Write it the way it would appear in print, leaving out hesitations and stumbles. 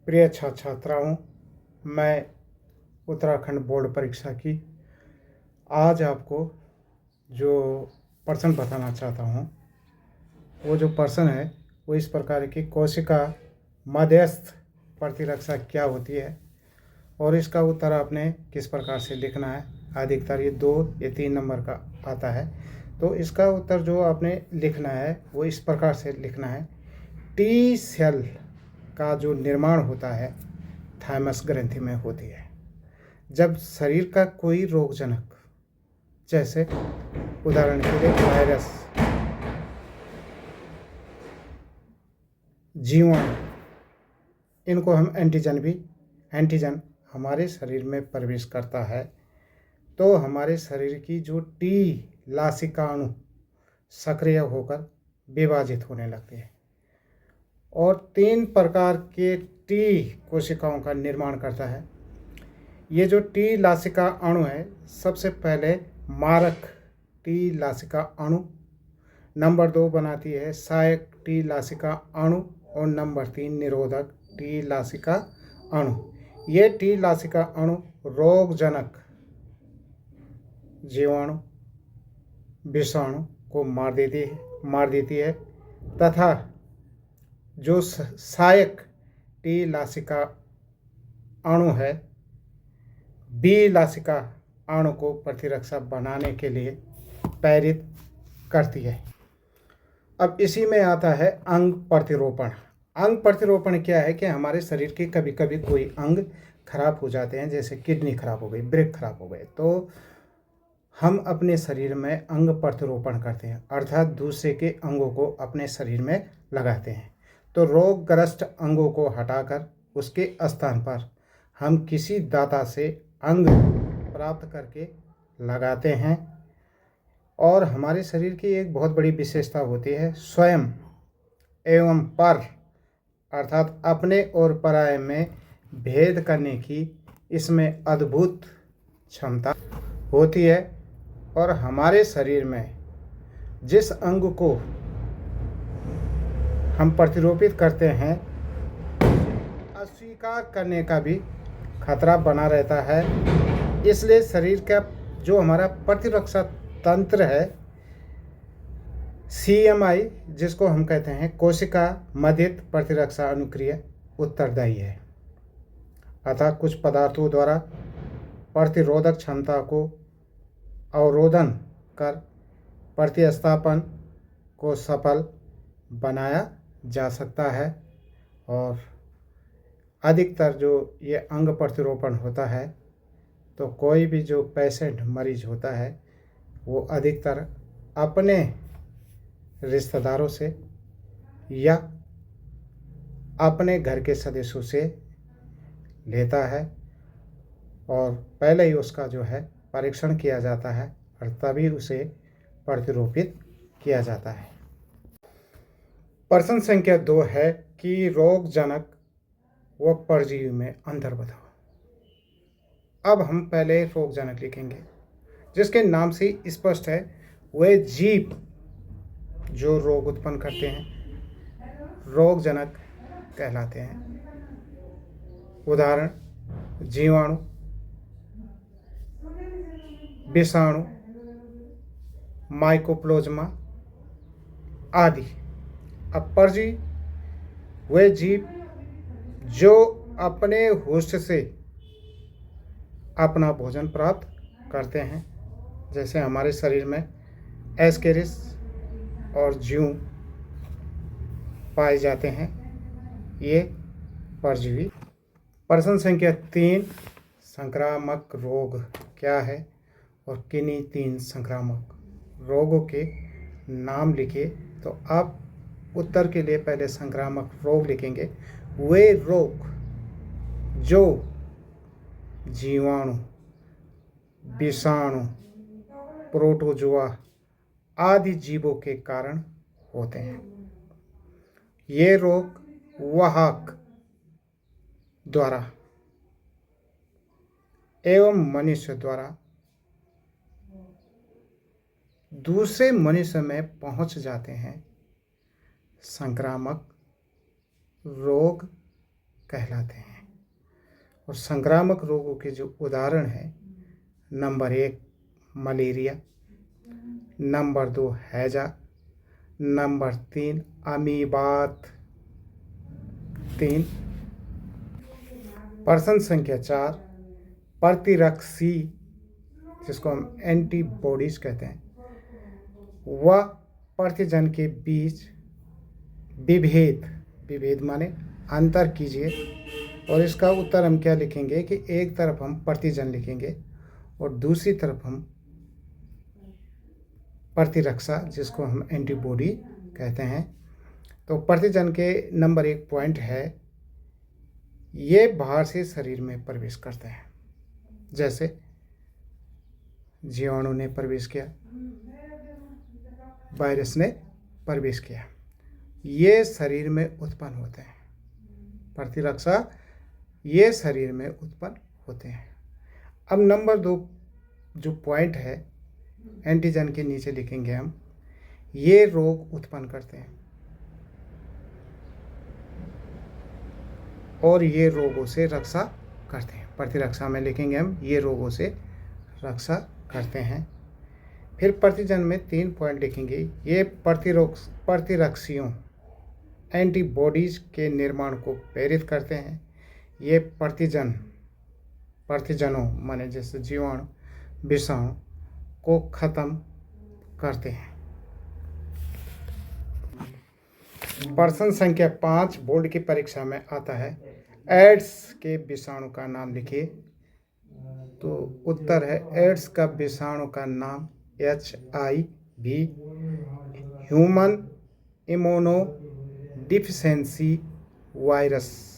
प्रिय छात्र छात्राओं, मैं उत्तराखंड बोर्ड परीक्षा की आज आपको जो प्रश्न बताना चाहता हूँ, वो जो प्रश्न है वो इस प्रकार की कोशिका मध्यस्थ प्रतिरक्षा क्या होती है और इसका उत्तर आपने किस प्रकार से लिखना है। अधिकतर ये 2 या 3 नंबर का आता है, तो इसका उत्तर जो आपने लिखना है वो इस प्रकार से लिखना है। टी सेल का जो निर्माण होता है थाइमस ग्रंथि में होती है। जब शरीर का कोई रोगजनक, जैसे उदाहरण के लिए वायरस, जीवाणु, इनको हम एंटीजन हमारे शरीर में प्रवेश करता है तो हमारे शरीर की जो टी लासिकाणु सक्रिय होकर विभाजित होने लगते हैं और 3 प्रकार के टी कोशिकाओं का निर्माण करता है। ये जो टी लासिका अणु है, सबसे पहले मारक टी लासिका अणु, नंबर 2 बनाती है सहायक टी लासिका अणु और नंबर 3 निरोधक टी लासिका अणु। ये टी लासिका अणु रोगजनक जीवाणु, विषाणु को मार देती है तथा जो सहायक टी लासिका अणु है बी लासिका अणु को प्रतिरक्षा बनाने के लिए प्रेरित करती है। अब इसी में आता है अंग प्रतिरोपण। अंग प्रतिरोपण क्या है कि हमारे शरीर के कभी कभी कोई अंग खराब हो जाते हैं, जैसे किडनी खराब हो गई, ब्रेक खराब हो गए, तो हम अपने शरीर में अंग प्रतिरोपण करते हैं, अर्थात दूसरे के अंगों को अपने शरीर में लगाते हैं। तो रोगग्रस्त अंगों को हटाकर उसके स्थान पर हम किसी दाता से अंग प्राप्त करके लगाते हैं। और हमारे शरीर की एक बहुत बड़ी विशेषता होती है स्वयं एवं पर, अर्थात अपने और पराये में भेद करने की इसमें अद्भुत क्षमता होती है। और हमारे शरीर में जिस अंग को हम प्रतिरोपित करते हैं, अस्वीकार करने का भी खतरा बना रहता है। इसलिए शरीर का जो हमारा प्रतिरक्षा तंत्र है, CMI, जिसको हम कहते हैं कोशिका मध्यस्थ प्रतिरक्षा अनुक्रिया, उत्तरदायी है। अतः कुछ पदार्थों द्वारा प्रतिरोधक क्षमता को अवरोधन कर प्रतिस्थापन को सफल बनाया जा सकता है। और अधिकतर जो ये अंग प्रतिरोपण होता है, तो कोई भी जो पेशेंट मरीज होता है वो अधिकतर अपने रिश्तेदारों से या अपने घर के सदस्यों से लेता है और पहले ही उसका जो है परीक्षण किया जाता है और तभी उसे प्रतिरोपित किया जाता है। प्रश्न संख्या 2 है कि रोगजनक व परजीवी में अंतर बताओ। अब हम पहले रोगजनक लिखेंगे, जिसके नाम से स्पष्ट है वे जीव जो रोग उत्पन्न करते हैं रोगजनक कहलाते हैं। उदाहरण जीवाणु, विषाणु, माइकोप्लाज्मा आदि। अब परजीवी वे जीव जो अपने होस्ट से अपना भोजन प्राप्त करते हैं, जैसे हमारे शरीर में एस्केरिस और जूं पाए जाते हैं, ये परजीवी। प्रश्न संख्या 3, संक्रामक रोग क्या है और किन्हीं 3 संक्रामक रोगों के नाम लिखिए। तो आप उत्तर के लिए पहले संक्रामक रोग लिखेंगे। वे रोग जो जीवाणु, विषाणु, प्रोटोजोआ आदि जीवों के कारण होते हैं। ये रोग वाहक द्वारा एवं मनुष्य द्वारा दूसरे मनुष्य में पहुंच जाते हैं। संक्रामक रोग कहलाते हैं। और संक्रामक रोगों के जो उदाहरण हैं, नंबर 1 मलेरिया, नंबर 2 हैजा, नंबर 3 अमीबात 3। प्रश्न संख्या 4 प्रतिरक्षी, जिसको हम एंटीबॉडीज कहते हैं, वह प्रतिजन के बीच विभेद माने अंतर कीजिए। और इसका उत्तर हम क्या लिखेंगे कि एक तरफ हम प्रतिजन लिखेंगे और दूसरी तरफ हम प्रतिरक्षा, जिसको हम एंटीबॉडी कहते हैं। तो प्रतिजन के नंबर 1 पॉइंट है, ये बाहर से शरीर में प्रवेश करते हैं, जैसे जीवाणु ने प्रवेश किया, वायरस ने प्रवेश किया, ये शरीर में उत्पन्न होते हैं। प्रतिरक्षा ये शरीर में उत्पन्न होते हैं। अब नंबर 2 जो पॉइंट है, एंटीजन के नीचे लिखेंगे हम, ये रोग उत्पन्न करते हैं और ये रोगों से रक्षा करते हैं। प्रतिरक्षा में लिखेंगे हम, ये रोगों से रक्षा करते हैं। फिर प्रतिजन में 3 पॉइंट लिखेंगे, ये प्रतिरक्षियों एंटीबॉडीज के निर्माण को प्रेरित करते हैं। ये प्रतिजनों माने जैसे जीवाणु विषाणु को खत्म करते हैं। प्रश्न संख्या 5 बोर्ड की परीक्षा में आता है, एड्स के विषाणु का नाम लिखिए। तो उत्तर है, एड्स का विषाणु का नाम HIV human immuno deficiency virus